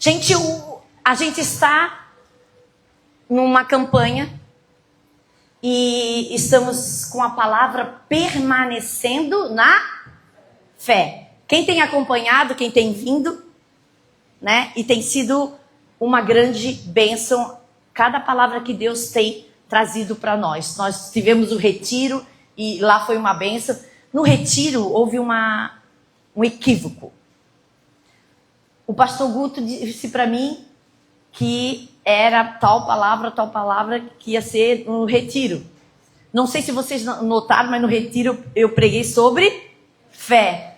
Gente, a gente está numa campanha e estamos com a palavra permanecendo na fé. Quem tem acompanhado, quem tem vindo, né? E tem sido uma grande bênção cada palavra que Deus tem trazido para nós. Nós tivemos o retiro e lá foi uma bênção. No retiro houve um equívoco. O pastor Guto disse para mim que era tal palavra que ia ser no retiro. Não sei se vocês notaram, mas no retiro eu preguei sobre fé.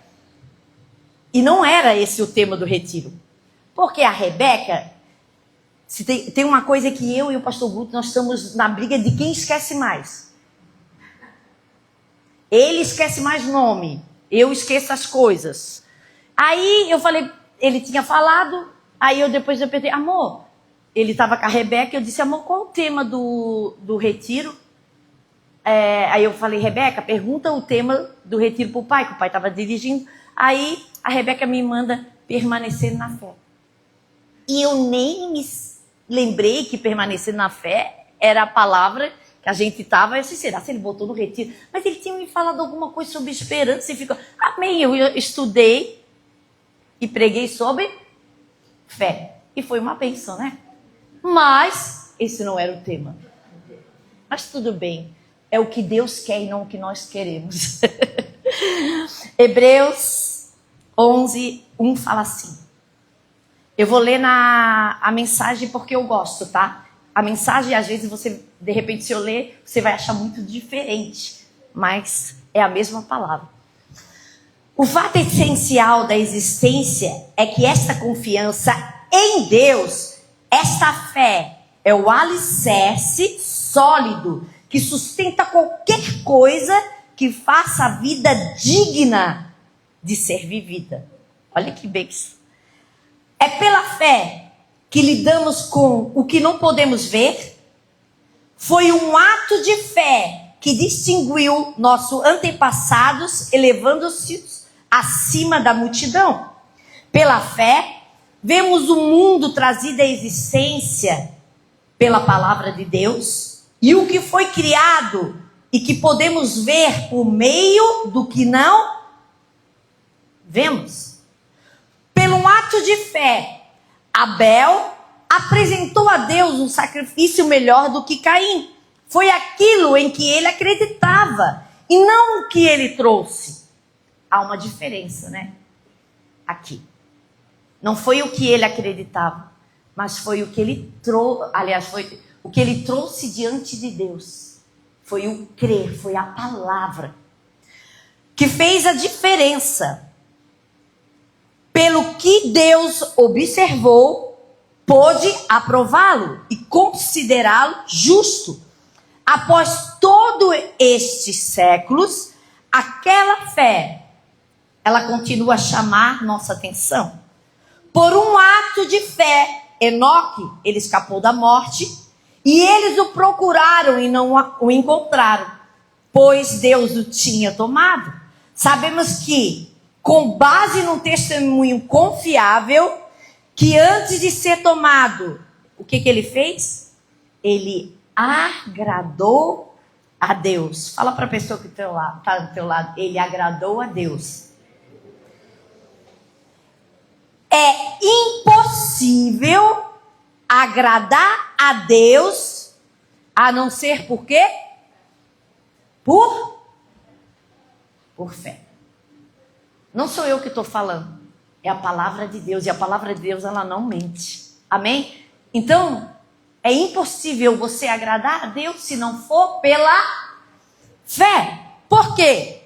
E não era esse o tema do retiro. Porque a Rebeca, tem uma coisa que eu e o pastor Guto, nós estamos na briga de quem esquece mais. Ele esquece mais nome, eu esqueço as coisas. Aí eu falei, ele tinha falado, aí depois eu perguntei, amor, ele estava com a Rebeca, eu disse, amor, qual o tema do retiro? Aí eu falei, Rebeca, pergunta o tema do retiro para o pai, que o pai estava dirigindo. Aí a Rebeca me manda permanecer na fé. E eu nem me lembrei que permanecer na fé era a palavra que a gente estava. Eu disse, será se ele botou no retiro? Mas ele tinha me falado alguma coisa sobre esperança e ficou, amém, eu estudei e preguei sobre fé. E foi uma bênção, né? Mas esse não era o tema. Mas tudo bem. É o que Deus quer e não o que nós queremos. Hebreus 11, 1 fala assim. Eu vou ler a mensagem porque eu gosto, tá? A mensagem, às vezes, você, de repente, se eu ler, você vai achar muito diferente. Mas é a mesma palavra. O fato essencial da existência é que esta confiança em Deus, esta fé, é o alicerce sólido que sustenta qualquer coisa que faça a vida digna de ser vivida. Olha que bênção. É pela fé que lidamos com o que não podemos ver. Foi um ato de fé que distinguiu nossos antepassados, elevando-se acima da multidão. Pela fé, vemos o mundo trazido à existência pela palavra de Deus e o que foi criado e que podemos ver por meio do que não vemos. Pelo um ato de fé, Abel apresentou a Deus um sacrifício melhor do que Caim. Foi aquilo em que ele acreditava e não o que ele trouxe. Há uma diferença, né? Aqui. Não foi o que ele acreditava, mas foi o que ele trouxe. Aliás, foi o que ele trouxe diante de Deus. Foi o crer, foi a palavra que fez a diferença. Pelo que Deus observou, pôde aprová-lo e considerá-lo justo. Após todos estes séculos, aquela fé, ela continua a chamar nossa atenção. Por um ato de fé, Enoque, ele escapou da morte, e eles o procuraram e não o encontraram, pois Deus o tinha tomado. Sabemos que, com base num testemunho confiável, que antes de ser tomado, o que ele fez? Ele agradou a Deus. Fala para a pessoa que está do teu lado, ele agradou a Deus. É impossível agradar a Deus, a não ser por quê? Por fé. Não sou eu que estou falando, é a palavra de Deus, e a palavra de Deus, ela não mente. Amém? Então, é impossível você agradar a Deus se não for pela fé. Por quê?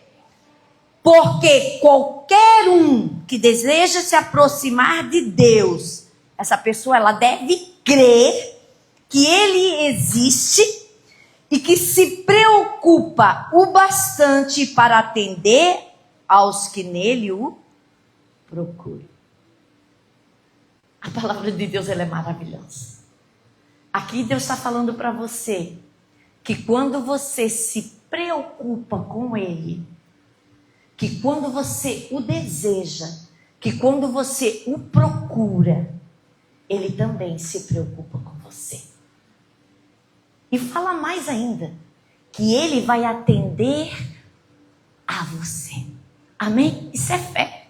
Porque qualquer um que deseja se aproximar de Deus, essa pessoa, ela deve crer que Ele existe e que se preocupa o bastante para atender aos que nele o procuram. A palavra de Deus, ela é maravilhosa. Aqui Deus está falando para você que quando você se preocupa com Ele, que quando você o deseja, que quando você o procura, Ele também se preocupa com você. E fala mais ainda, que Ele vai atender a você. Amém? Isso é fé.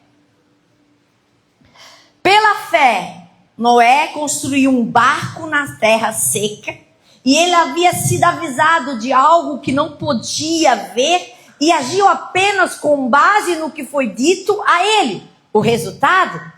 Pela fé, Noé construiu um barco na terra seca, e ele havia sido avisado de algo que não podia ver, e agiu apenas com base no que foi dito a ele. O resultado?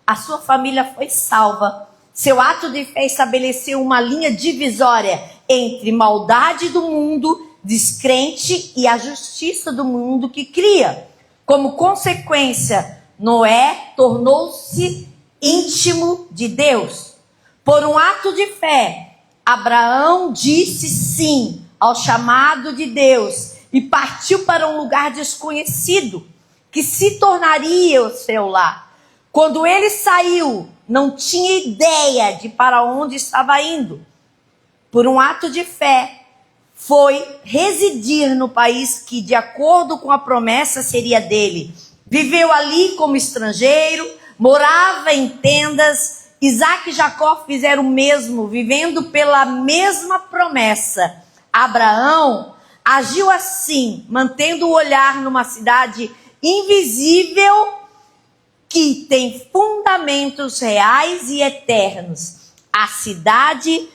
A sua família foi salva. Seu ato de fé estabeleceu uma linha divisória entre maldade do mundo descrente e a justiça do mundo que cria. Como consequência, Noé tornou-se íntimo de Deus. Por um ato de fé, Abraão disse sim ao chamado de Deus e partiu para um lugar desconhecido, que se tornaria o seu lar. Quando ele saiu, não tinha ideia de para onde estava indo. Por um ato de fé, foi residir no país que, de acordo com a promessa, seria dele. Viveu ali como estrangeiro, morava em tendas. Isaac e Jacó fizeram o mesmo, vivendo pela mesma promessa. Abraão agiu assim, mantendo o olhar numa cidade invisível que tem fundamentos reais e eternos. A cidade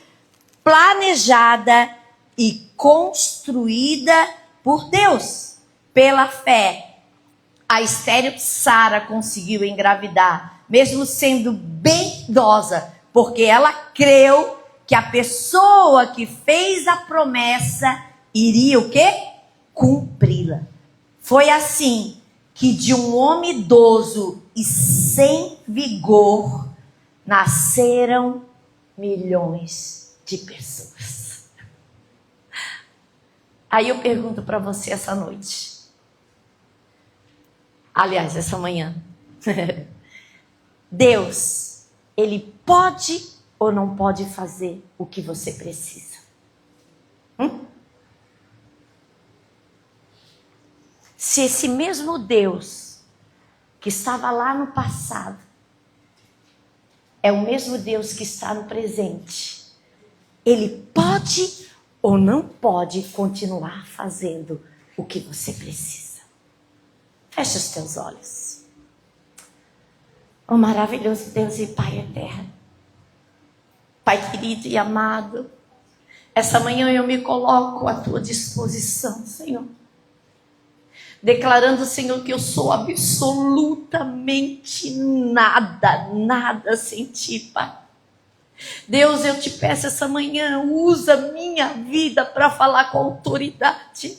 planejada e construída por Deus. Pela fé, a estéril Sara conseguiu engravidar, mesmo sendo bem idosa, porque ela creu que a pessoa que fez a promessa iria o quê? Cumpri-la. Foi assim que de um homem idoso e sem vigor nasceram milhões de pessoas. Aí eu pergunto para você essa noite. Aliás, essa manhã. Deus, Ele pode ou não pode fazer o que você precisa? Se esse mesmo Deus que estava lá no passado é o mesmo Deus que está no presente, Ele pode ou não pode continuar fazendo o que você precisa? Feche os teus olhos. Oh, maravilhoso Deus e Pai eterno, Pai querido e amado, essa manhã eu me coloco à tua disposição, Senhor. Declarando, Senhor, que eu sou absolutamente nada sem Ti, Pai. Deus, eu te peço essa manhã, usa minha vida para falar com autoridade.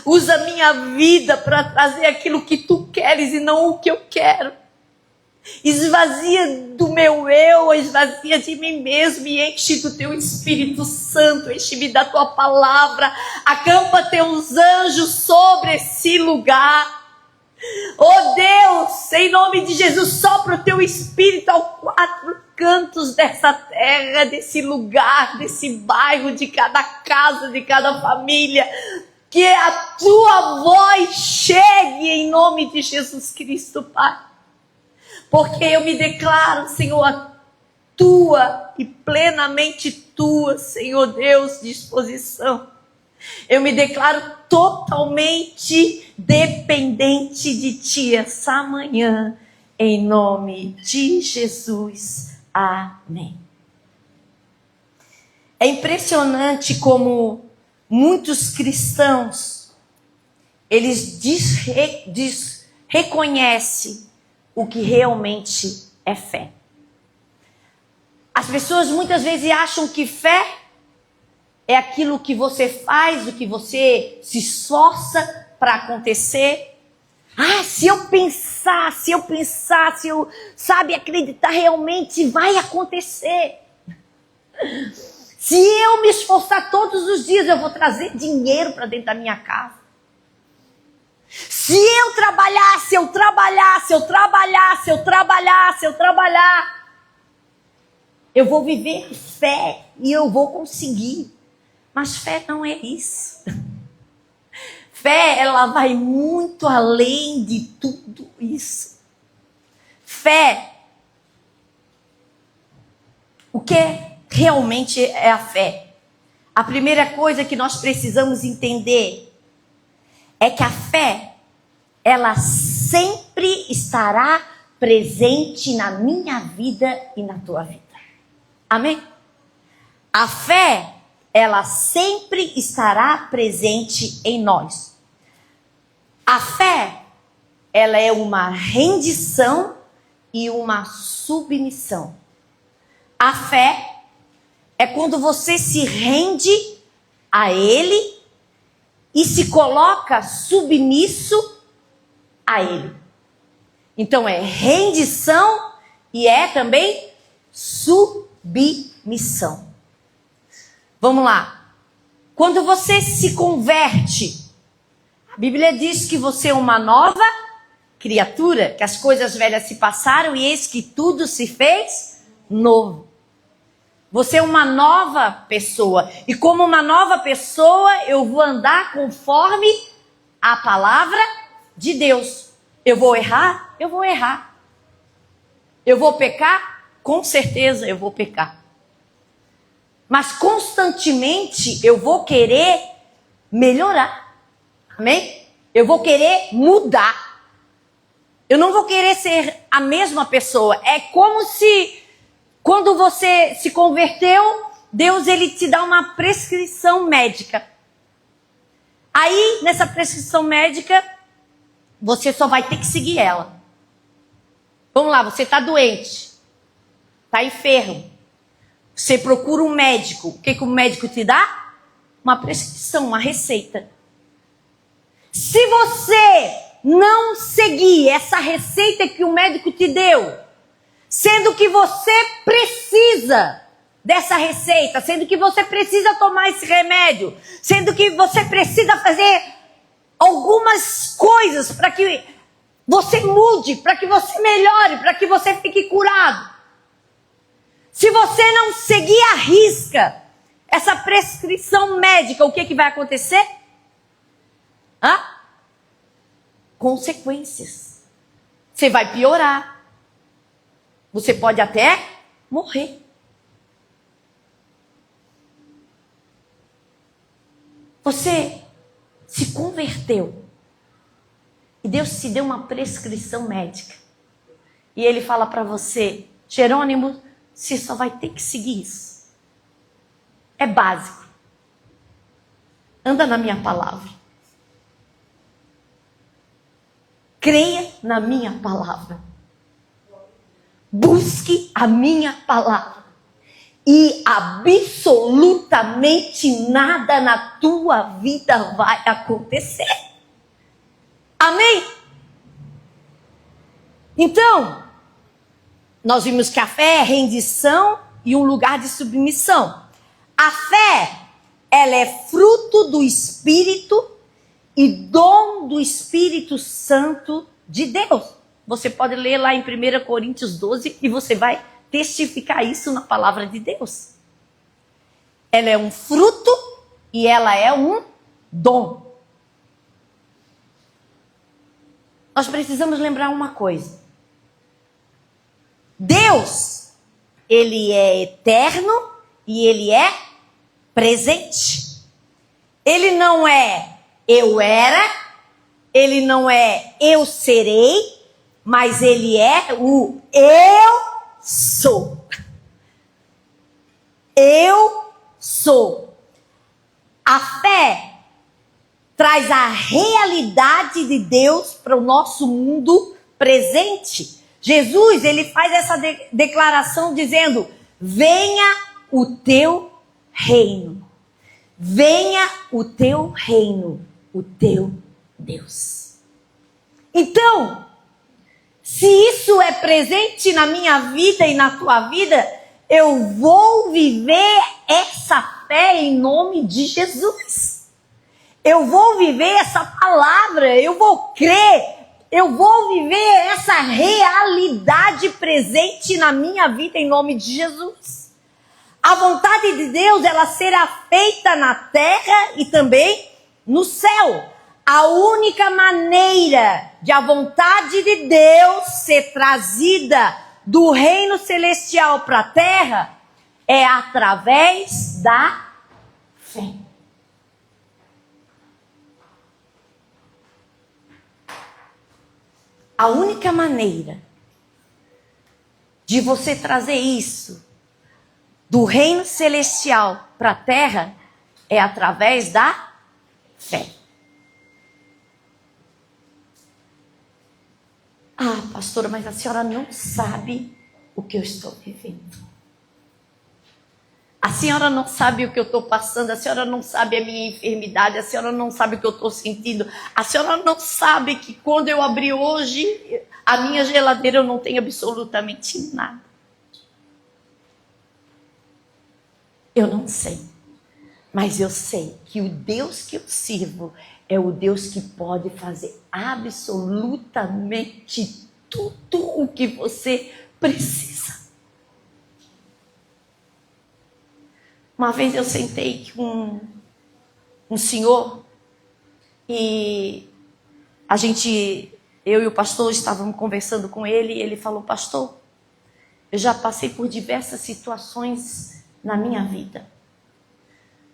Usa minha vida para trazer aquilo que Tu queres e não o que eu quero. Esvazia do meu eu, esvazia de mim mesmo e enche do Teu Espírito Santo, enche-me da Tua palavra, acampa Teus anjos sobre esse lugar. Oh Deus, em nome de Jesus, sopra o Teu Espírito aos quatro cantos dessa terra, desse lugar, desse bairro, de cada casa, de cada família. Que a Tua voz chegue em nome de Jesus Cristo, Pai. Porque eu me declaro, Senhor, a Tua e plenamente Tua, Senhor Deus, disposição. Eu me declaro totalmente dependente de Ti essa manhã, em nome de Jesus. Amém. É impressionante como muitos cristãos, eles reconhecem o que realmente é fé. As pessoas muitas vezes acham que fé é aquilo que você faz, o que você se esforça para acontecer. Ah, se eu pensar, se eu acreditar, realmente vai acontecer. Se eu me esforçar todos os dias, eu vou trazer dinheiro para dentro da minha casa. Se eu trabalhar, eu vou viver fé e eu vou conseguir. Mas fé não é isso. Fé, ela vai muito além de tudo isso. Fé O que realmente é a fé? A primeira coisa que nós precisamos entender é que a fé, ela sempre estará presente na minha vida e na tua vida. Amém? A fé, ela sempre estará presente em nós. A fé, ela é uma rendição e uma submissão. A fé é quando você se rende a Ele e se coloca submisso a Ele. Então é rendição e é também submissão. Vamos lá. Quando você se converte, a Bíblia diz que você é uma nova criatura, que as coisas velhas se passaram e eis que tudo se fez novo. Você é uma nova pessoa. E como uma nova pessoa, eu vou andar conforme a palavra de Deus. Eu vou errar? Eu vou errar. Eu vou pecar? Com certeza eu vou pecar. Mas constantemente eu vou querer melhorar. Amém? Eu vou querer mudar. Eu não vou querer ser a mesma pessoa. É como se, quando você se converteu, Deus ele te dá uma prescrição médica. Aí, nessa prescrição médica, você só vai ter que seguir ela. Vamos lá, você está doente, está enfermo. Você procura um médico. O que o médico te dá? Uma prescrição, uma receita. Se você não seguir essa receita que o médico te deu, sendo que você precisa dessa receita, sendo que você precisa tomar esse remédio, sendo que você precisa fazer algumas coisas para que você mude, para que você melhore, para que você fique curado. Se você não seguir à risca essa prescrição médica, o que vai acontecer? Consequências. Você vai piorar. Você pode até morrer. Você se converteu. E Deus te deu uma prescrição médica. E Ele fala para você, Jerônimo, você só vai ter que seguir isso. É básico. Anda na minha palavra. Creia na minha palavra. Busque a minha palavra. E absolutamente nada na tua vida vai acontecer. Amém? Então, nós vimos que a fé é rendição e um lugar de submissão. A fé, ela é fruto do Espírito e dom do Espírito Santo de Deus. Você pode ler lá em 1 Coríntios 12 e você vai testificar isso na palavra de Deus. Ela é um fruto e ela é um dom. Nós precisamos lembrar uma coisa. Deus, Ele é eterno e Ele é presente. Ele não é eu era, Ele não é eu serei, mas Ele é o eu sou. Eu sou. A fé traz a realidade de Deus para o nosso mundo presente. Jesus, ele faz essa declaração dizendo, venha o teu reino. Venha o teu reino, o teu Deus. Então, se isso é presente na minha vida e na tua vida, eu vou viver essa fé em nome de Jesus. Eu vou viver essa palavra, eu vou crer, eu vou viver essa realidade presente na minha vida em nome de Jesus. A vontade de Deus, ela será feita na terra e também no céu. A única maneira de a vontade de Deus ser trazida do reino celestial para a terra é através da fé. A única maneira de você trazer isso do reino celestial para a terra é através da fé. Ah, pastora, mas a senhora não sabe o que eu estou vivendo. A senhora não sabe o que eu estou passando, a senhora não sabe a minha enfermidade, a senhora não sabe o que eu estou sentindo, a senhora não sabe que quando eu abri hoje, a minha geladeira eu não tenho absolutamente nada. Eu não sei, mas eu sei que o Deus que eu sirvo é o Deus que pode fazer absolutamente tudo o que você precisa. Uma vez eu sentei com um senhor e eu e o pastor estávamos conversando com ele e ele falou: pastor, eu já passei por diversas situações na minha vida.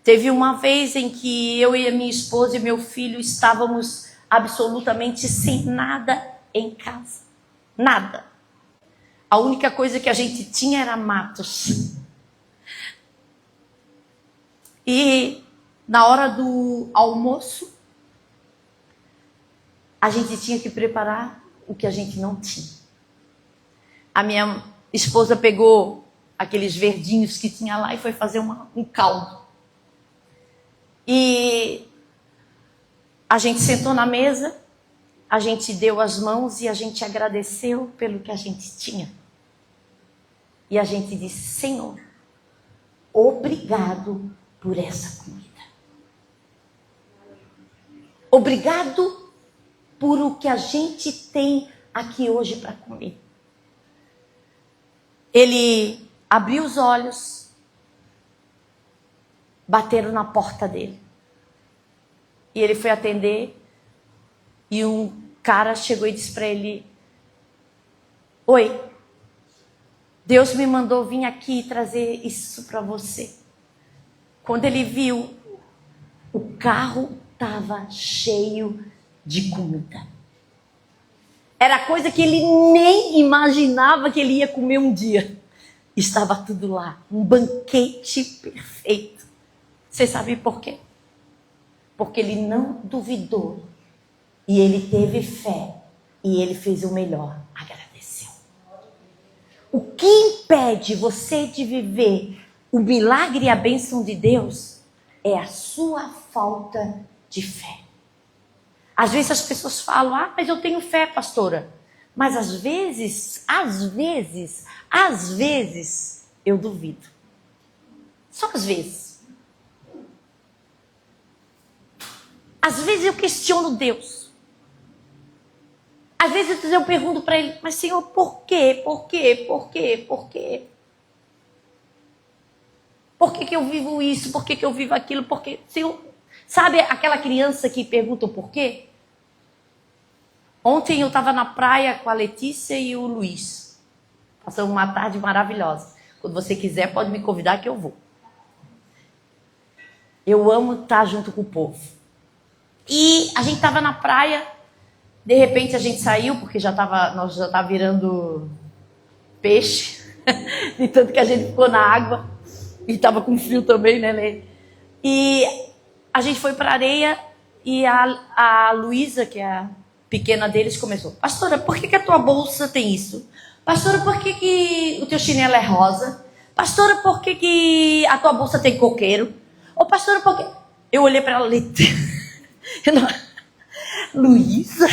Teve uma vez em que eu e a minha esposa e meu filho estávamos absolutamente sem nada em casa. Nada. A única coisa que a gente tinha era matos. E na hora do almoço, a gente tinha que preparar o que a gente não tinha. A minha esposa pegou aqueles verdinhos que tinha lá e foi fazer um caldo. E a gente sentou na mesa, a gente deu as mãos e a gente agradeceu pelo que a gente tinha. E a gente disse: Senhor, obrigado por essa comida. Obrigado por o que a gente tem aqui hoje para comer. Ele abriu os olhos, bateram na porta dele. E ele foi atender e um cara chegou e disse para ele: oi, Deus me mandou vir aqui e trazer isso para você. Quando ele viu, o carro estava cheio de comida. Era coisa que ele nem imaginava que ele ia comer um dia. Estava tudo lá, um banquete perfeito. Você sabe por quê? Porque ele não duvidou. E ele teve fé. E ele fez o melhor. Agradeceu. O que impede você de viver o milagre e a bênção de Deus é a sua falta de fé. Às vezes as pessoas falam: ah, mas eu tenho fé, pastora. Mas às vezes, eu duvido. Só às vezes. Às vezes eu questiono Deus. Às vezes eu pergunto para ele: mas Senhor, por quê? Por quê? Por quê? Por quê? Por que que eu vivo isso? Por que que eu vivo aquilo? Por que, Senhor? Sabe aquela criança que pergunta o porquê? Ontem eu estava na praia com a Letícia e o Luiz. Passamos uma tarde maravilhosa. Quando você quiser, pode me convidar que eu vou. Eu amo estar junto com o povo. E a gente estava na praia. De repente a gente saiu, porque nós já estava virando peixe. De tanto que a gente ficou na água. E estava com frio também, né, Lê? E a gente foi para a areia e a Luísa, que é a pequena deles, começou: pastora, por que a tua bolsa tem isso? Pastora, por que o teu chinelo é rosa? Pastora, por que a tua bolsa tem coqueiro? Ô, pastora, por que... Eu olhei para ela e Luísa,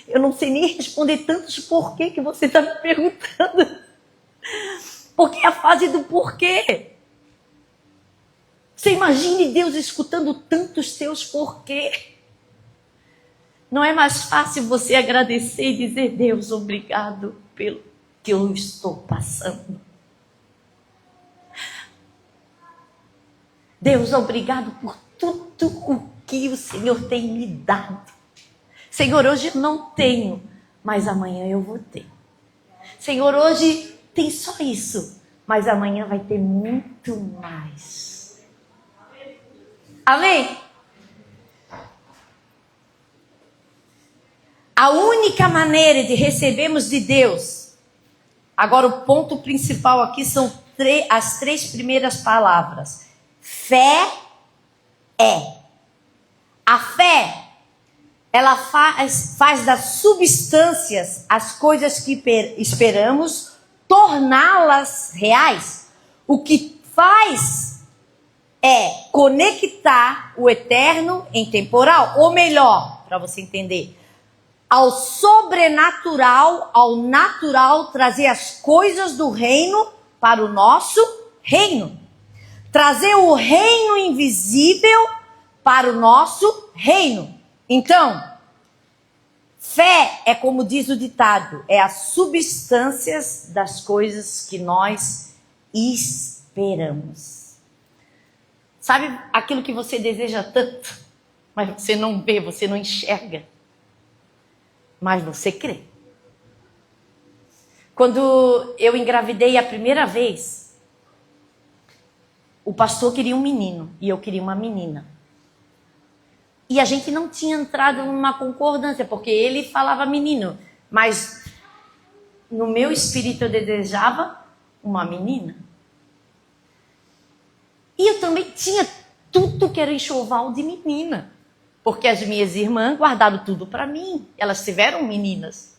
eu não sei nem responder tantos porquê que você está me perguntando. Porque é a fase do porquê. Você imagine Deus escutando tantos teus porquê. Não é mais fácil você agradecer e dizer: Deus, obrigado pelo que eu estou passando. Deus, obrigado por tudo o que o Senhor tem me dado. Senhor, hoje eu não tenho, mas amanhã eu vou ter. Senhor, hoje tem só isso, mas amanhã vai ter muito mais. Amém? A única maneira de recebermos de Deus, agora o ponto principal aqui são as 3 primeiras palavras. Fé é. A fé, ela faz das substâncias as coisas que esperamos, torná-las reais. O que faz é conectar o eterno em temporal, ou melhor, para você entender, ao sobrenatural, ao natural, trazer as coisas do reino para o nosso reino. Trazer o reino invisível para o nosso reino. Então, fé é como diz o ditado, é as substâncias das coisas que nós esperamos. Sabe aquilo que você deseja tanto, mas você não vê, você não enxerga, mas você crê. Quando eu engravidei a primeira vez, o pastor queria um menino e eu queria uma menina. E a gente não tinha entrado numa concordância, porque ele falava menino, mas no meu espírito eu desejava uma menina. E eu também tinha tudo que era enxoval de menina, porque as minhas irmãs guardaram tudo para mim, elas tiveram meninas.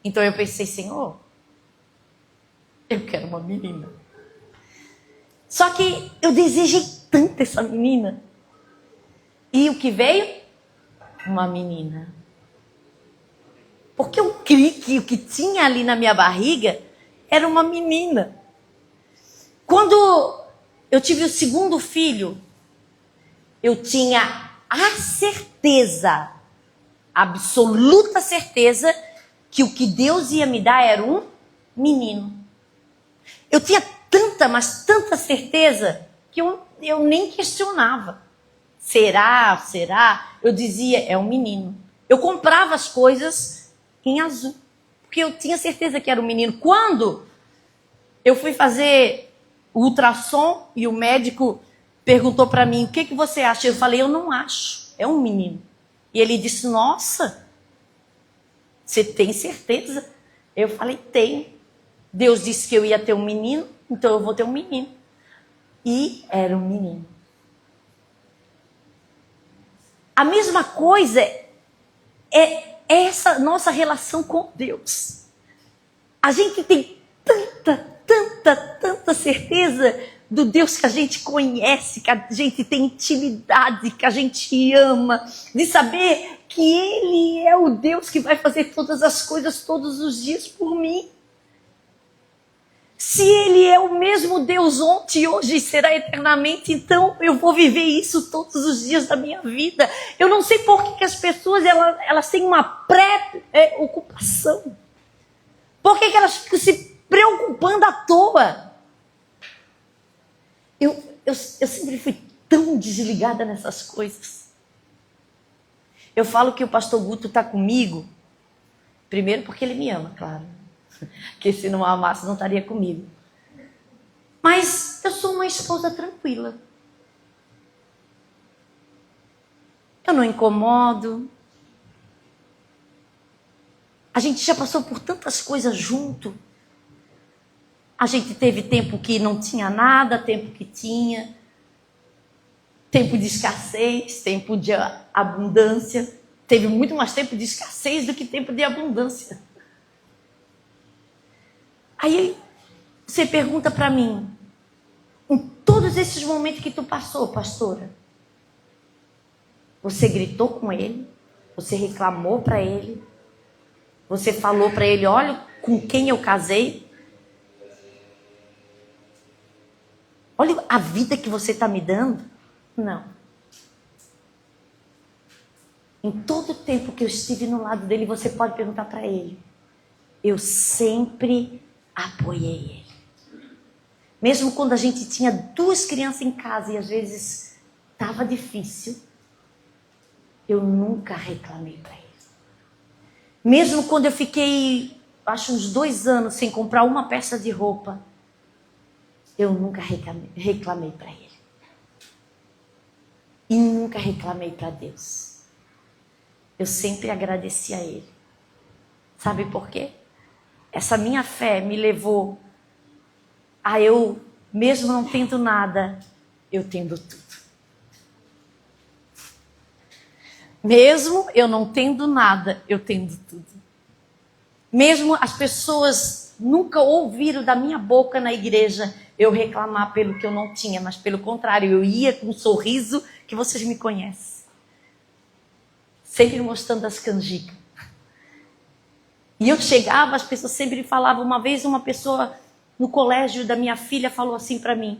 Então eu pensei, Senhor, eu quero uma menina. Só que eu desejei tanto essa menina. E o que veio? Uma menina. Porque eu criei que o que tinha ali na minha barriga era uma menina. Quando eu tive o segundo filho, eu tinha a certeza, absoluta certeza, que o que Deus ia me dar era um menino. Eu tinha tanta, mas tanta certeza, que eu nem questionava. Será? Eu dizia, é um menino. Eu comprava as coisas em azul, porque eu tinha certeza que era um menino. Quando eu fui fazer o ultrassom e o médico perguntou para mim, o que você acha? Eu falei, eu não acho, é um menino. E ele disse, nossa, você tem certeza? Eu falei, tenho. Deus disse que eu ia ter um menino, então eu vou ter um menino. E era um menino. A mesma coisa é essa nossa relação com Deus. A gente tem tanta certeza do Deus que a gente conhece, que a gente tem intimidade, que a gente ama, de saber que Ele é o Deus que vai fazer todas as coisas todos os dias por mim. Se Ele é o mesmo Deus ontem, hoje e será eternamente, então eu vou viver isso todos os dias da minha vida. Eu não sei por que as pessoas elas têm uma pré-ocupação. Por que elas ficam se preocupando à toa? Eu sempre fui tão desligada nessas coisas. Eu falo que o pastor Guto está comigo, primeiro porque ele me ama, claro. Que se não amasse não estaria comigo. Mas eu sou uma esposa tranquila. Eu não incomodo. A gente já passou por tantas coisas junto. A gente teve tempo que não tinha nada, tempo que tinha. Tempo de escassez, tempo de abundância. Teve muito mais tempo de escassez do que tempo de abundância. Aí você pergunta para mim, em todos esses momentos que tu passou, pastora, você gritou com ele? Você reclamou para ele? Você falou para ele, olha com quem eu casei? Olha a vida que você está me dando? Não. Em todo o tempo que eu estive no lado dele, você pode perguntar para ele. Eu sempre apoiei ele. Mesmo quando a gente tinha 2 crianças em casa e às vezes estava difícil, eu nunca reclamei para ele. Mesmo quando eu fiquei, acho uns 2 anos sem comprar uma peça de roupa, eu nunca reclamei para ele. E nunca reclamei para Deus. Eu sempre agradeci a ele. Sabe por quê? Essa minha fé me levou a eu, mesmo não tendo nada, eu tendo tudo. Mesmo eu não tendo nada, eu tendo tudo. Mesmo as pessoas nunca ouviram da minha boca na igreja eu reclamar pelo que eu não tinha, mas pelo contrário, eu ia com um sorriso que vocês me conhecem. Sempre mostrando as canjicas. E eu chegava, as pessoas sempre falavam. Uma vez uma pessoa no colégio da minha filha falou assim para mim: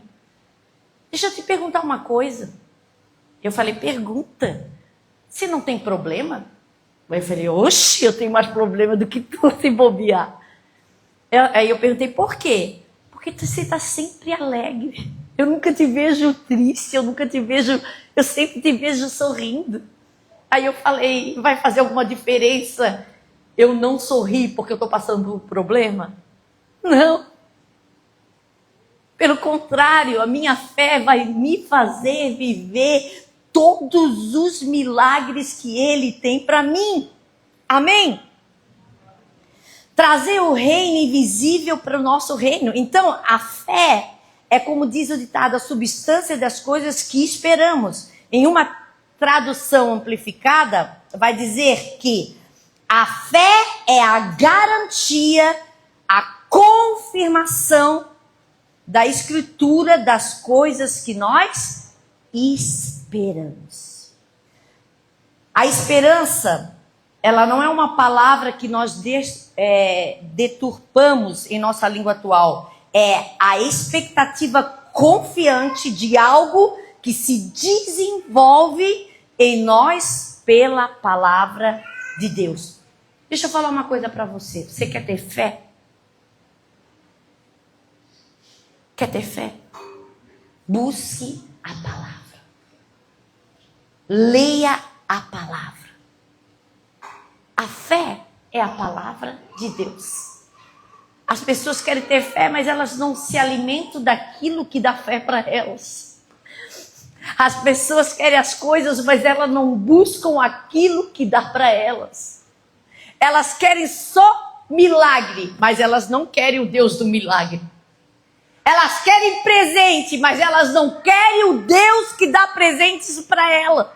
deixa eu te perguntar uma coisa. Eu falei: pergunta. Você não tem problema? Aí eu falei: oxe, eu tenho mais problema do que tu se bobear. Aí eu perguntei: por quê? Porque você está sempre alegre. Eu nunca te vejo triste, eu sempre te vejo sorrindo. Aí eu falei: vai fazer alguma diferença eu não sorrir porque eu estou passando por problema? Não. Pelo contrário, a minha fé vai me fazer viver todos os milagres que Ele tem para mim. Amém? Trazer o reino invisível para o nosso reino. Então, a fé é, como diz o ditado, a substância das coisas que esperamos. Em uma tradução amplificada, vai dizer que a fé é a garantia, a confirmação da escritura das coisas que nós esperamos. A esperança, ela não é uma palavra que nós deturpamos em nossa língua atual. É a expectativa confiante de algo que se desenvolve em nós pela palavra de Deus. Deixa eu falar uma coisa para você. Você quer ter fé? Quer ter fé? Busque a palavra. Leia a palavra. A fé é a palavra de Deus. As pessoas querem ter fé, mas elas não se alimentam daquilo que dá fé para elas. As pessoas querem as coisas, mas elas não buscam aquilo que dá para elas. Elas querem só milagre, mas elas não querem o Deus do milagre. Elas querem presente, mas elas não querem o Deus que dá presentes para ela.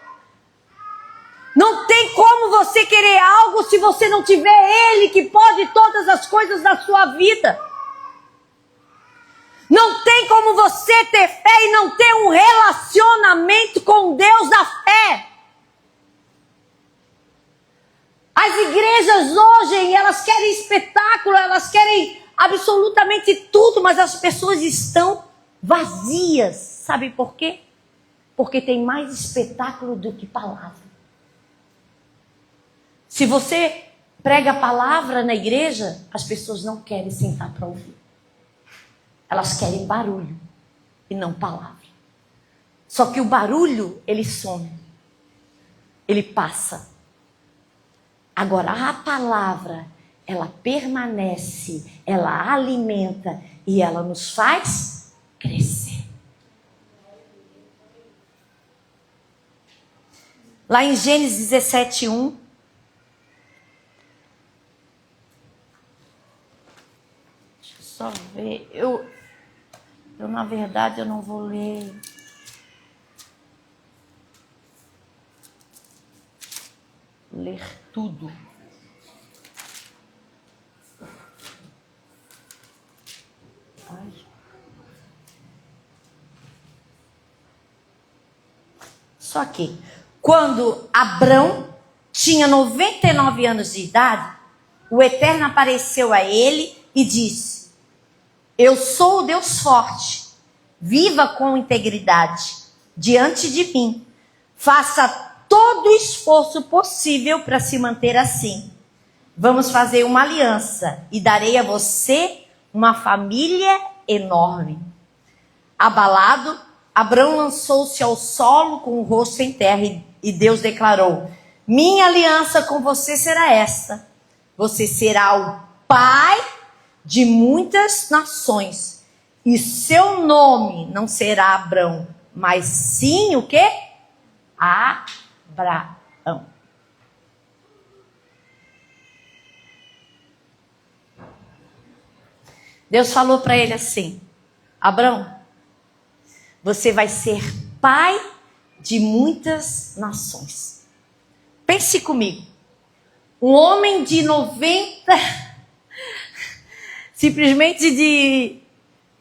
Não tem como você querer algo se você não tiver Ele que pode todas as coisas na sua vida. Não tem como você ter fé e não ter um relacionamento com Deus da fé. As igrejas hoje, elas querem espetáculo, elas querem absolutamente tudo, mas as pessoas estão vazias. Sabe por quê? Porque tem mais espetáculo do que palavra. Se você prega a palavra na igreja, as pessoas não querem sentar para ouvir. Elas querem barulho e não palavra. Só que o barulho, ele some. Ele passa. Agora, a palavra, ela permanece, ela alimenta e ela nos faz crescer. Lá em Gênesis 17:1, deixa eu só ver, eu na verdade eu não vou ler. Ler tudo. Ai. Só que quando Abrão tinha 99 anos de idade, o Eterno apareceu a ele e disse: eu sou o Deus forte, viva com integridade diante de mim, faça todo o esforço possível para se manter assim. Vamos fazer uma aliança e darei a você uma família enorme. Abalado, Abrão lançou-se ao solo com o rosto em terra e Deus declarou: minha aliança com você será esta. Você será o pai de muitas nações. E seu nome não será Abrão, mas sim o quê? Abraão. Deus falou para ele assim: Abrão, você vai ser pai de muitas nações. Pense comigo. Um homem de 90, simplesmente de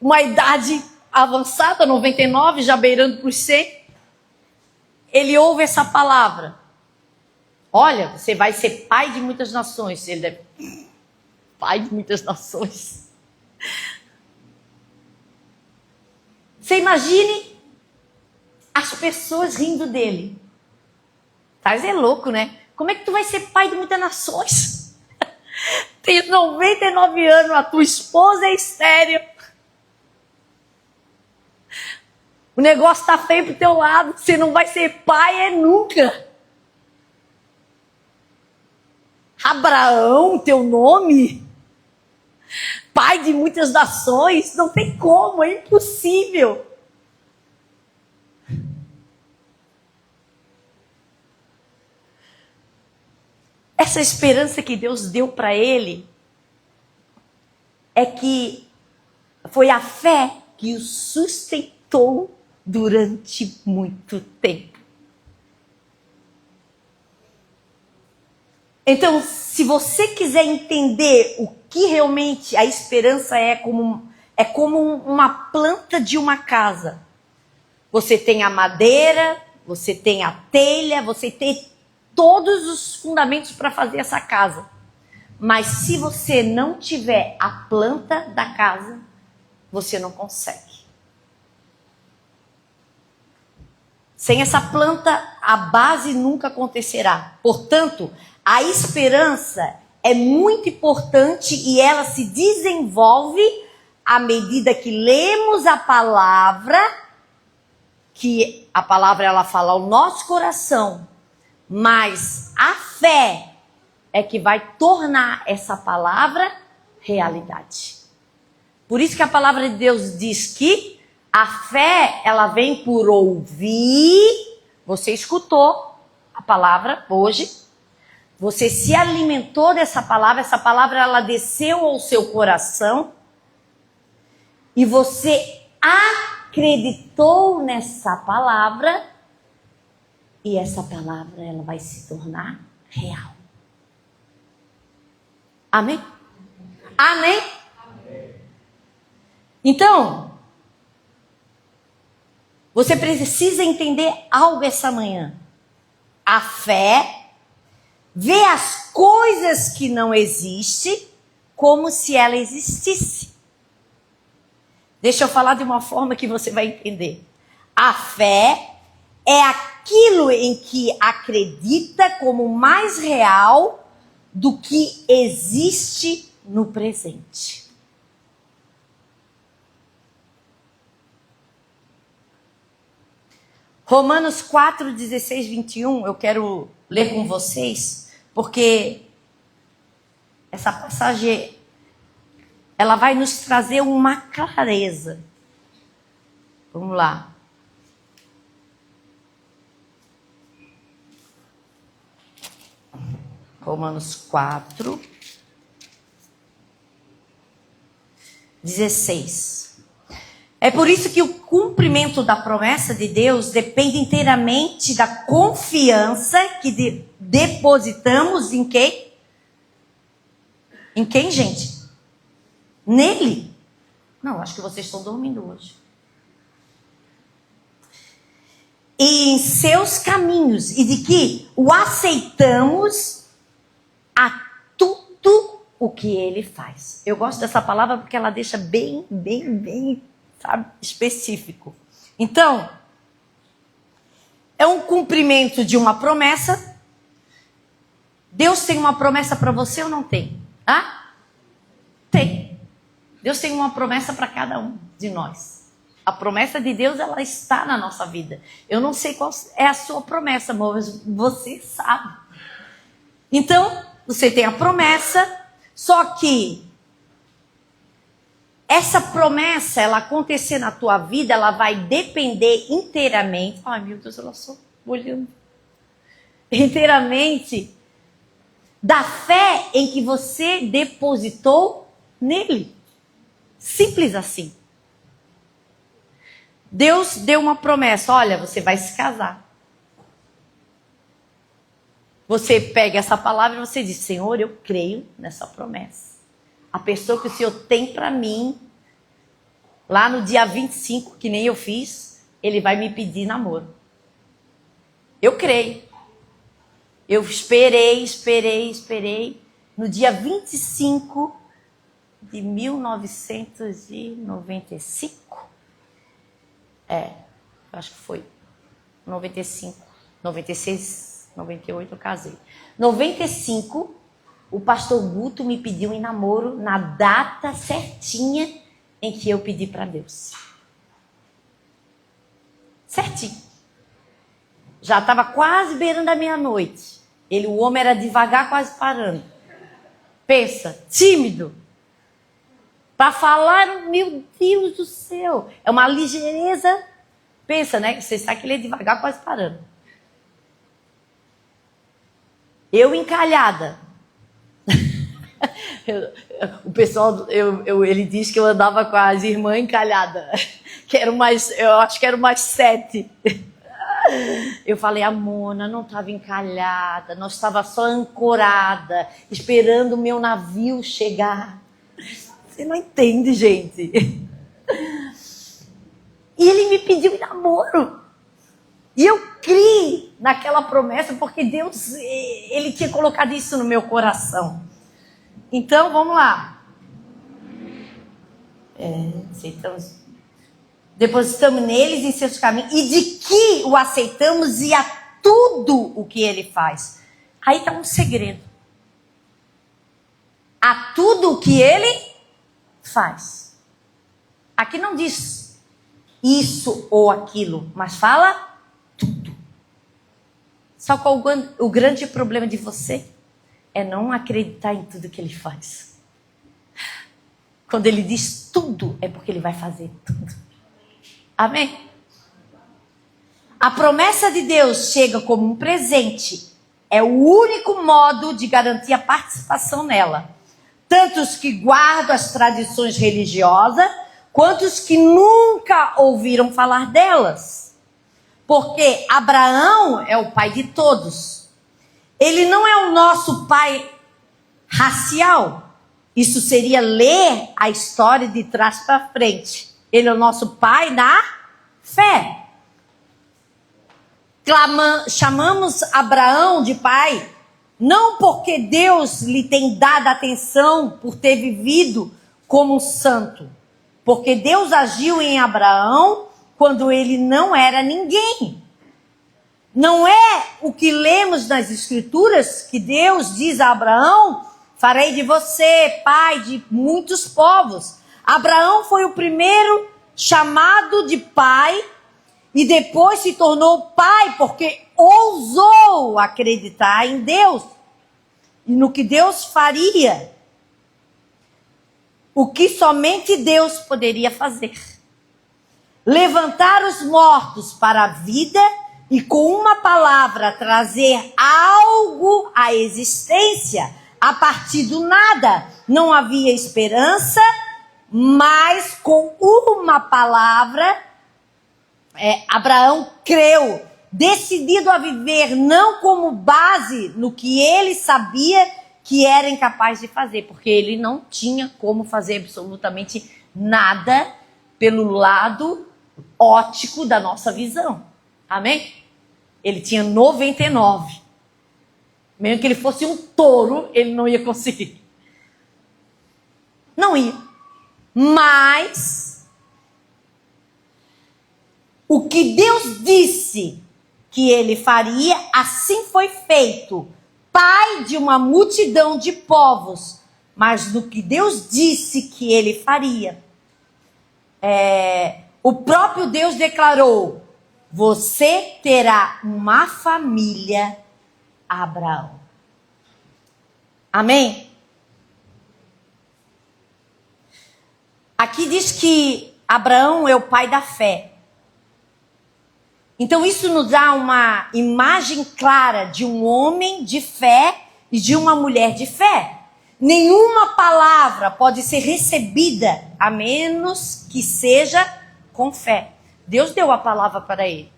uma idade avançada, 99, já beirando para os 100, ele ouve essa palavra. Olha, você vai ser pai de muitas nações. Ele deve... Pai de muitas nações. Você imagine as pessoas rindo dele. Mas é louco, né? Como é que tu vai ser pai de muitas nações? Tem 99 anos, a tua esposa é estéril. O negócio tá feio pro teu lado. Você não vai ser pai nunca. Abraão, teu nome? Pai de muitas nações? Não tem como, é impossível. Essa esperança que Deus deu para ele é que foi a fé que o sustentou durante muito tempo. Então, se você quiser entender o que realmente a esperança é como uma planta de uma casa. Você tem a madeira, você tem a telha, você tem todos os fundamentos para fazer essa casa. Mas se você não tiver a planta da casa, você não consegue. Sem essa planta, a base nunca acontecerá. Portanto, a esperança é muito importante e ela se desenvolve à medida que lemos a palavra, que a palavra ela fala ao nosso coração, mas a fé é que vai tornar essa palavra realidade. Por isso que a palavra de Deus diz que a fé, ela vem por ouvir. Você escutou a palavra hoje. Você se alimentou dessa palavra. Essa palavra, ela desceu ao seu coração. E você acreditou nessa palavra. E essa palavra, ela vai se tornar real. Amém? Amém? Amém. Então, você precisa entender algo essa manhã. A fé vê as coisas que não existem como se ela existisse. Deixa eu falar de uma forma que você vai entender. A fé é aquilo em que acredita como mais real do que existe no presente. Romanos 4, 16, 21, eu quero ler com vocês, porque essa passagem, ela vai nos trazer uma clareza. Vamos lá. Romanos 4, 16. É por isso que o cumprimento da promessa de Deus depende inteiramente da confiança que depositamos em quem? Em quem, gente? Nele. Não, acho que vocês estão dormindo hoje. E em seus caminhos, e de que o aceitamos a tudo o que ele faz. Eu gosto dessa palavra porque ela deixa bem, sabe, específico. Então, é um cumprimento de uma promessa. Deus tem uma promessa para você ou não tem? Tem. Deus tem uma promessa para cada um de nós. A promessa de Deus, ela está na nossa vida. Eu não sei qual é a sua promessa, mas você sabe. Então, você tem a promessa, só que essa promessa, ela acontecer na tua vida, ela vai depender inteiramente. Ai, meu Deus, ela só olhando. Inteiramente da fé em que você depositou nele. Simples assim. Deus deu uma promessa. Olha, você vai se casar. Você pega essa palavra e você diz: Senhor, eu creio nessa promessa. A pessoa que o Senhor tem para mim, lá no dia 25, que nem eu fiz, ele vai me pedir namoro. Eu creio. Eu esperei. No dia 25 de 1995. Acho que foi. 95, 96, 98 eu casei. 95, o pastor Guto me pediu em namoro na data certinha em que eu pedi para Deus. Certinho. Já estava quase beirando a meia-noite. O homem era devagar, quase parando. Pensa, tímido. Para falar, meu Deus do céu. É uma ligeireza. Pensa, né? Você sabe que ele é devagar, quase parando. Eu encalhada. O pessoal, ele diz que eu andava com as irmãs encalhadas. Eu acho que eram mais 7. Eu falei, a Mona não estava encalhada, nós estava só ancorada, esperando o meu navio chegar. Você não entende, gente. E ele me pediu em namoro. E eu criei naquela promessa, porque Deus, ele tinha colocado isso no meu coração. Então, vamos lá. Depositamos neles em seus caminhos, e de que o aceitamos e a tudo o que ele faz. Aí está um segredo. A tudo o que ele faz. Aqui não diz isso ou aquilo, mas fala tudo. Sabe qual o grande problema de você? É não acreditar em tudo que ele faz. Quando ele diz tudo, é porque ele vai fazer tudo. Amém? A promessa de Deus chega como um presente. É o único modo de garantir a participação nela. Tanto os que guardam as tradições religiosas, quanto os que nunca ouviram falar delas. Porque Abraão é o pai de todos. Ele não é o nosso pai racial. Isso seria ler a história de trás para frente. Ele é o nosso pai na fé. Chamamos Abraão de pai, não porque Deus lhe tem dado atenção por ter vivido como um santo. Porque Deus agiu em Abraão quando ele não era ninguém. Não é o que lemos nas Escrituras que Deus diz a Abraão: farei de você pai de muitos povos. Abraão foi o primeiro chamado de pai e depois se tornou pai porque ousou acreditar em Deus e no que Deus faria. O que somente Deus poderia fazer. Levantar os mortos para a vida e com uma palavra trazer algo à existência a partir do nada. Não havia esperança, mas com uma palavra, Abraão creu, decidido a viver não como base no que ele sabia que era incapaz de fazer, porque ele não tinha como fazer absolutamente nada pelo lado óptico da nossa visão. Amém? Ele tinha 99. Mesmo que ele fosse um touro, ele não ia conseguir. Não ia. Mas o que Deus disse que ele faria, assim foi feito. Pai de uma multidão de povos. Mas no que Deus disse que ele faria, o próprio Deus declarou: você terá uma família, Abraão. Amém? Aqui diz que Abraão é o pai da fé. Então isso nos dá uma imagem clara de um homem de fé e de uma mulher de fé. Nenhuma palavra pode ser recebida a menos que seja com fé. Deus deu a palavra para ele.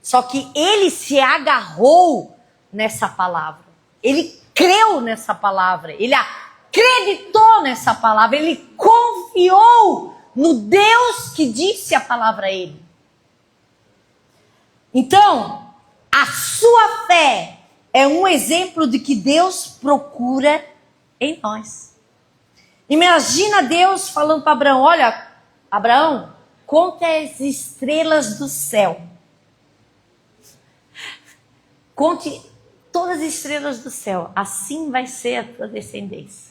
Só que ele se agarrou nessa palavra. Ele creu nessa palavra. Ele acreditou nessa palavra. Ele confiou no Deus que disse a palavra a ele. Então, a sua fé é um exemplo de que Deus procura em nós. Imagina Deus falando para Abraão: olha, Abraão, conta as estrelas do céu. Conte todas as estrelas do céu. Assim vai ser a tua descendência.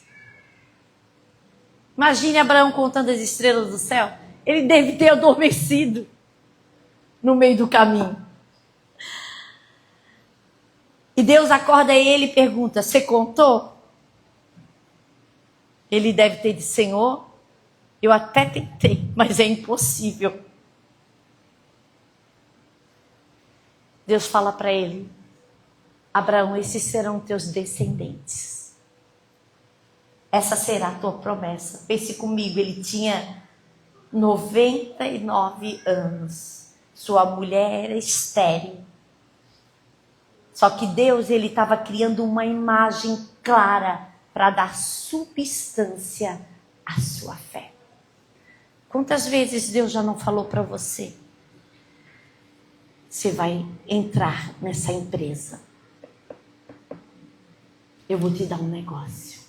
Imagine Abraão contando as estrelas do céu. Ele deve ter adormecido no meio do caminho. E Deus acorda ele e pergunta: você contou? Ele deve ter dito: Senhor, eu até tentei, mas é impossível. Deus fala para ele: Abraão, esses serão teus descendentes. Essa será a tua promessa. Pense comigo, ele tinha 99 anos. Sua mulher era estéril. Só que Deus, ele estava criando uma imagem clara para dar substância à sua fé. Quantas vezes Deus já não falou para você? Você vai entrar nessa empresa. Eu vou te dar um negócio.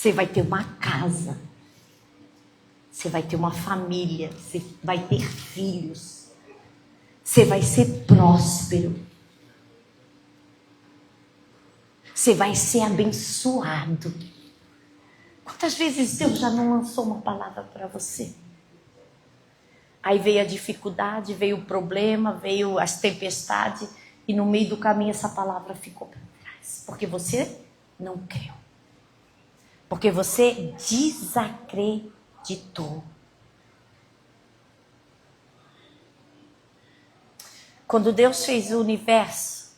Você vai ter uma casa. Você vai ter uma família. Você vai ter filhos. Você vai ser próspero. Você vai ser abençoado. Quantas vezes Deus já não lançou uma palavra para você? Aí veio a dificuldade, veio o problema, veio as tempestades. E no meio do caminho essa palavra ficou para trás. Porque você não creu. Porque você desacreditou. Quando Deus fez o universo,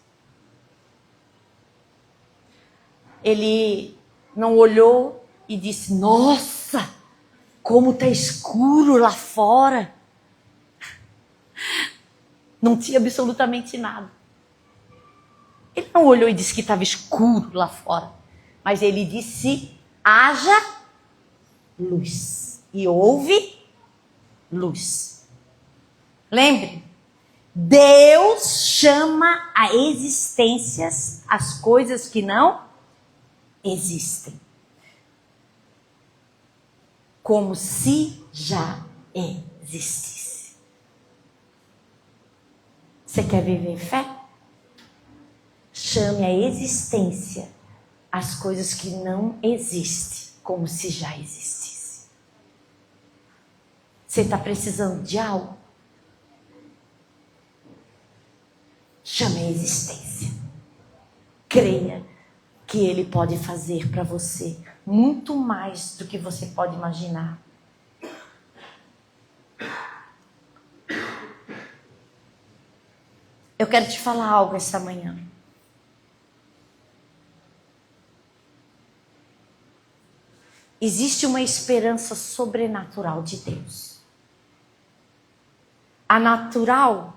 Ele não olhou e disse: nossa, como está escuro lá fora. Não tinha absolutamente nada. Ele não olhou e disse que estava escuro lá fora. Mas ele disse: haja luz. E houve luz. Lembre, Deus chama a existências as coisas que não existem. Como se já existisse. Você quer viver fé? Chame a existência as coisas que não existem, como se já existisse. Você está precisando de algo? Chame a existência. Creia que Ele pode fazer para você muito mais do que você pode imaginar. Eu quero te falar algo essa manhã. Existe uma esperança sobrenatural de Deus. A natural,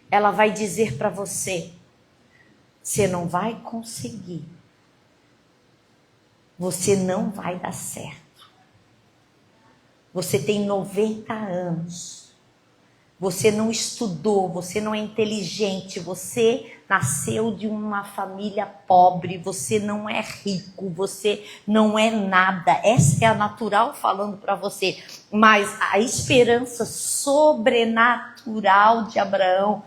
ela vai dizer para você: você não vai conseguir. Você não vai dar certo. Você tem 90 anos. Você não estudou, você não é inteligente, você nasceu de uma família pobre, você não é rico, você não é nada. Essa é a natural falando para você. Mas a esperança sobrenatural de Abraão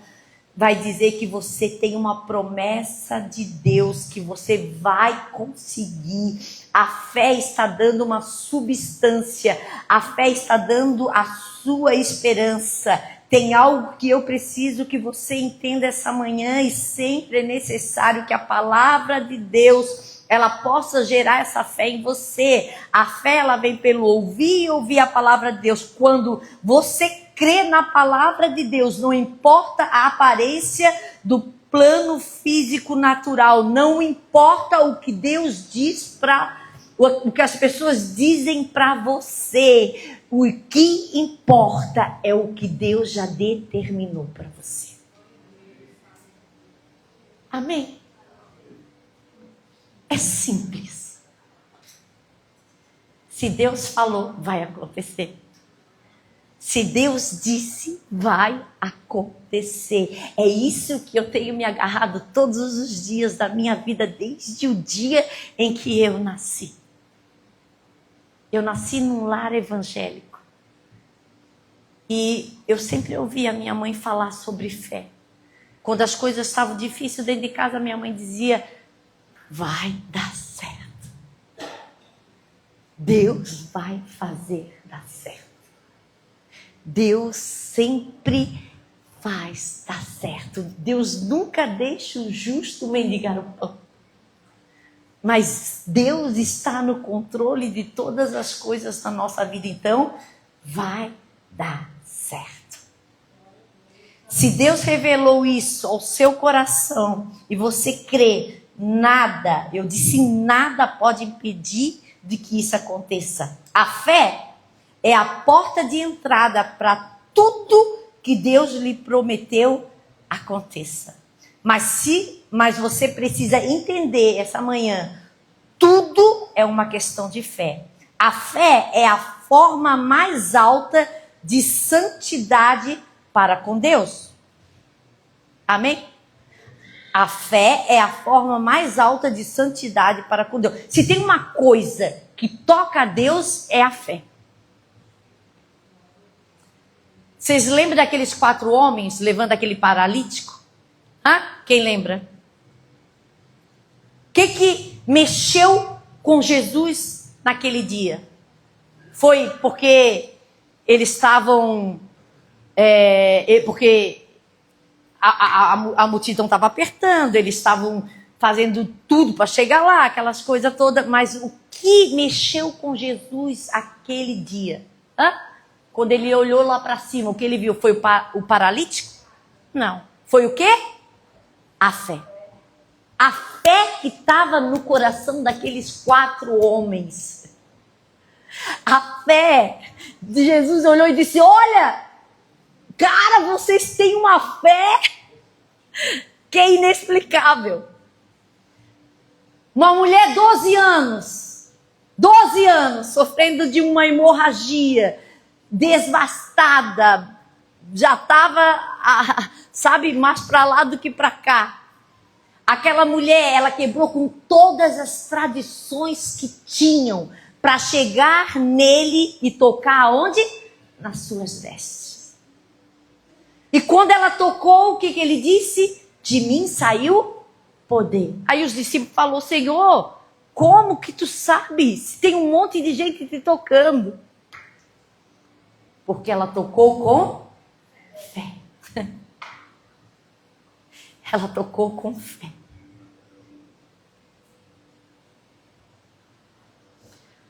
vai dizer que você tem uma promessa de Deus, que você vai conseguir. A fé está dando uma substância, a fé está dando a sua esperança. Tem algo que eu preciso que você entenda essa manhã, e sempre é necessário que a palavra de Deus ela possa gerar essa fé em você. A fé, ela vem pelo ouvir e ouvir a palavra de Deus. Quando você crê na palavra de Deus, não importa a aparência do plano físico natural, não importa o que Deus diz o que as pessoas dizem para você. O que importa é o que Deus já determinou para você. Amém? É simples. Se Deus falou, vai acontecer. Se Deus disse, vai acontecer. É isso que eu tenho me agarrado todos os dias da minha vida, desde o dia em que eu nasci. Eu nasci num lar evangélico. E eu sempre ouvi a minha mãe falar sobre fé. Quando as coisas estavam difíceis dentro de casa, minha mãe dizia, vai dar certo. Deus vai fazer dar certo. Deus sempre faz dar certo. Deus nunca deixa o justo mendigar o pão. Mas Deus está no controle de todas as coisas na nossa vida. Então, vai dar certo. Se Deus revelou isso ao seu coração e você crê, nada, eu disse nada pode impedir de que isso aconteça. A fé é a porta de entrada para tudo que Deus lhe prometeu aconteça. Mas você precisa entender essa manhã, tudo é uma questão de fé. A fé é a forma mais alta de santidade para com Deus. Amém? A fé é a forma mais alta de santidade para com Deus. Se tem uma coisa que toca a Deus, é a fé. Vocês lembram daqueles 4 homens levando aquele paralítico? Quem lembra? O que mexeu com Jesus naquele dia? Foi porque eles estavam... porque a multidão estava apertando, eles estavam fazendo tudo para chegar lá, aquelas coisas todas. Mas o que mexeu com Jesus aquele dia? Quando ele olhou lá para cima, o que ele viu? Foi o paralítico? Não. Foi o quê? A fé. A fé que estava no coração daqueles 4 homens. A fé de Jesus olhou e disse, olha, cara, vocês têm uma fé que é inexplicável. Uma mulher, 12 anos, sofrendo de uma hemorragia, devastada, já estava, mais para lá do que para cá. Aquela mulher, ela quebrou com todas as tradições que tinham para chegar nele e tocar aonde? Nas suas vestes. E quando ela tocou, o que ele disse? De mim saiu poder. Aí os discípulos falaram, Senhor, como que tu sabes? Se tem um monte de gente te tocando. Porque ela tocou com fé. Ela tocou com fé.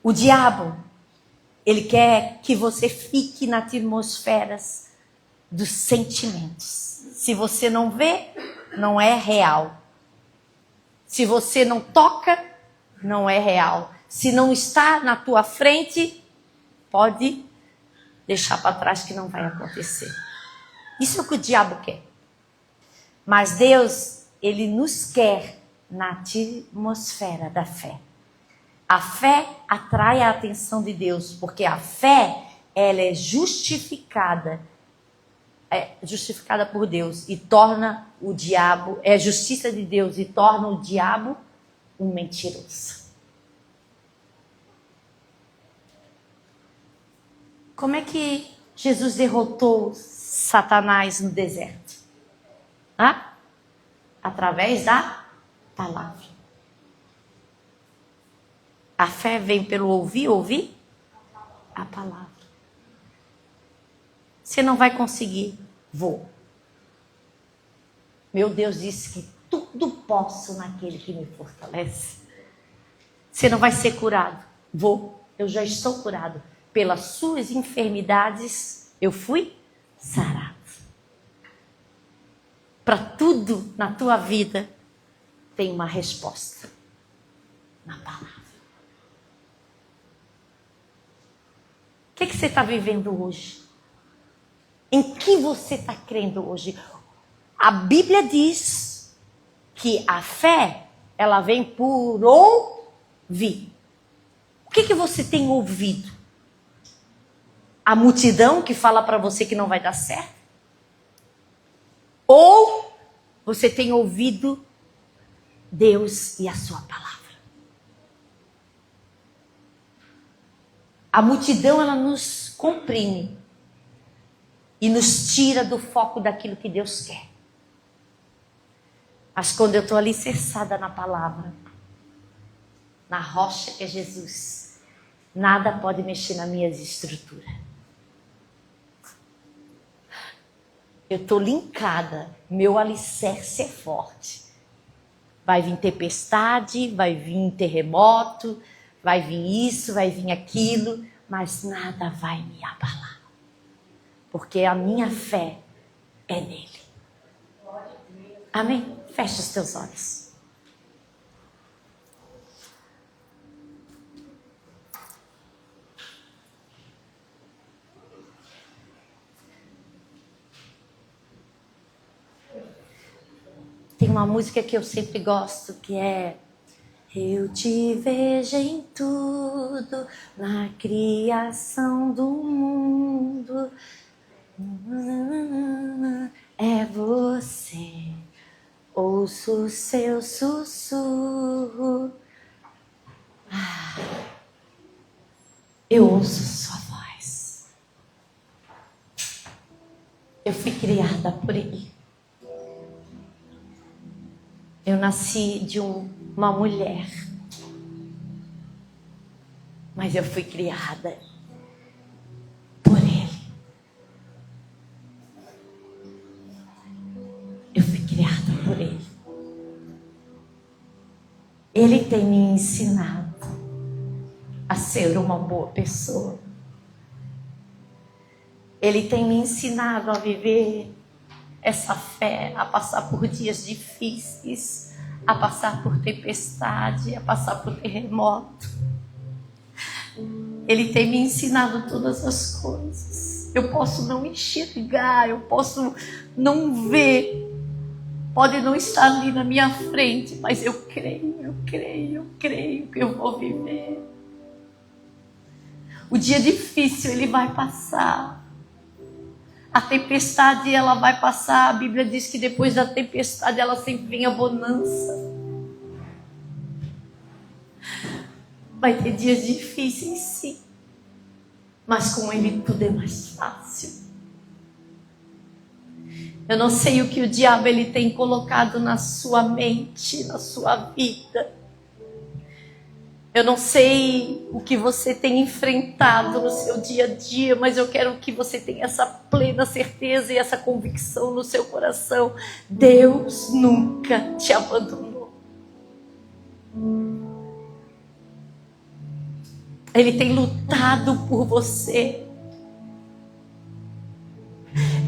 O diabo, ele quer que você fique na atmosfera dos sentimentos. Se você não vê, não é real. Se você não toca, não é real. Se não está na tua frente, pode deixar para trás que não vai acontecer. Isso é o que o diabo quer. Mas Deus, ele nos quer na atmosfera da fé. A fé atrai a atenção de Deus, porque a fé, ela é justificada por Deus e torna o diabo, é justiça de Deus e torna o diabo um mentiroso. Como é que Jesus derrotou Satanás no deserto? Através da palavra. A fé vem pelo ouvir a palavra. Você não vai conseguir, vou. Meu Deus disse que tudo posso naquele que me fortalece. Você não vai ser curado. Eu já estou curado. Pelas suas enfermidades, eu fui sarado. Para tudo na tua vida, tem uma resposta na palavra. O que você está vivendo hoje? Em que você está crendo hoje? A Bíblia diz que a fé, ela vem por ouvir. O que você tem ouvido? A multidão que fala para você que não vai dar certo? Ou você tem ouvido Deus e a sua palavra? A multidão, ela nos comprime e nos tira do foco daquilo que Deus quer. Mas quando eu estou alicerçada na palavra, na rocha que é Jesus, nada pode mexer nas minhas estruturas. Eu estou linkada, meu alicerce é forte. Vai vir tempestade, vai vir terremoto, vai vir isso, vai vir aquilo, mas nada vai me abalar. Porque a minha fé é nele. Amém? Fecha os teus olhos. Tem uma música que eu sempre gosto, que é: eu te vejo em tudo, na criação do mundo. É você, ouço o seu sussurro. Eu ouço sua voz. Eu fui criada por ele. Eu nasci de uma mulher, mas eu fui criada por ele. Eu fui criada por ele. Ele tem me ensinado a ser uma boa pessoa. Ele tem me ensinado a viver essa fé, a passar por dias difíceis, a passar por tempestade, a passar por terremoto. Ele tem me ensinado todas as coisas. Eu posso não enxergar, eu posso não ver, pode não estar ali na minha frente, mas eu creio que eu vou viver. O dia difícil, ele vai passar. A tempestade, ela vai passar. A Bíblia diz que depois da tempestade, ela sempre vem a bonança. Vai ter dias difíceis, sim. Mas com ele tudo é mais fácil. Eu não sei o que o diabo ele tem colocado na sua mente, na sua vida. Eu não sei o que você tem enfrentado no seu dia a dia, mas eu quero que você tenha essa plena certeza e essa convicção no seu coração. Deus nunca te abandonou. Ele tem lutado por você.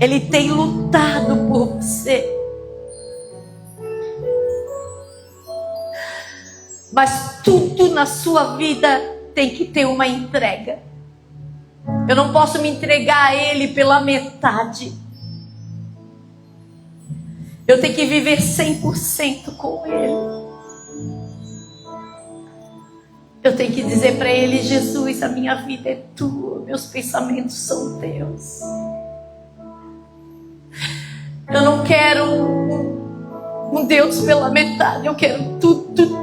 Ele tem lutado por você. Mas tudo na sua vida tem que ter uma entrega. Eu não posso me entregar a ele pela metade. Eu tenho que viver 100% com ele. Eu tenho que dizer para ele: Jesus, a minha vida é tua, meus pensamentos são teus. Eu não quero um Deus pela metade, eu quero tudo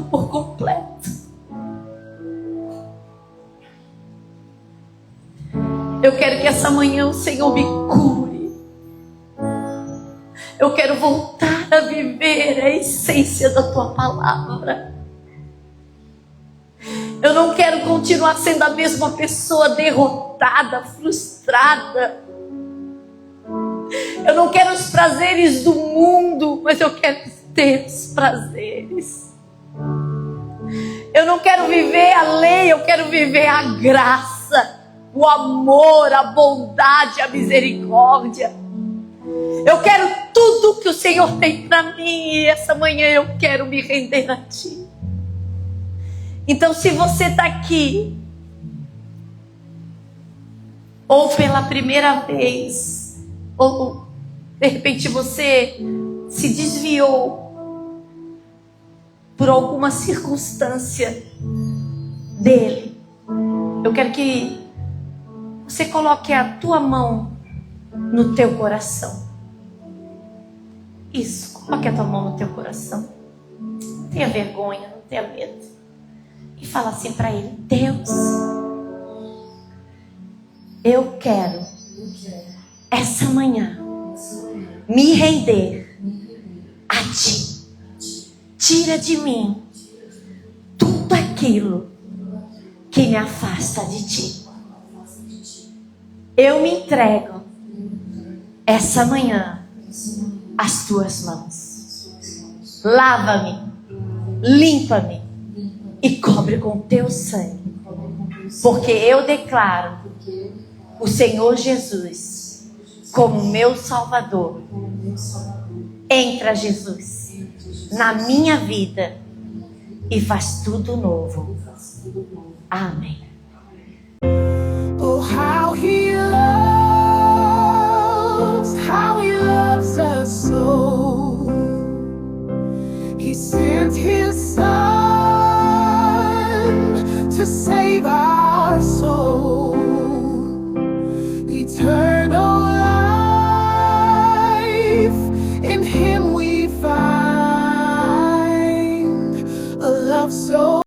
por completo. Eu quero que essa manhã o Senhor me cure. Eu quero voltar a viver a essência da tua palavra. Eu não quero continuar sendo a mesma pessoa derrotada, frustrada. Eu não quero os prazeres do mundo, mas eu quero ter os prazeres Eu não quero viver a lei, eu quero viver a graça, o amor, a bondade, a misericórdia. Eu quero tudo que o Senhor tem para mim e essa manhã eu quero me render a Ti. Então, se você está aqui, ou pela primeira vez, ou de repente você se desviou por alguma circunstância dele, eu quero que você coloque a tua mão no teu coração. Isso, coloque a tua mão no teu coração. Não tenha vergonha, não tenha medo. E fala assim para ele: Deus, eu quero essa manhã me render a Ti. Tira de mim tudo aquilo que me afasta de Ti. Eu me entrego essa manhã às Tuas mãos. Lava-me, limpa-me e cobre com Teu sangue. Porque eu declaro o Senhor Jesus como meu Salvador. Entra, Jesus, na minha vida e faz tudo novo. Amém.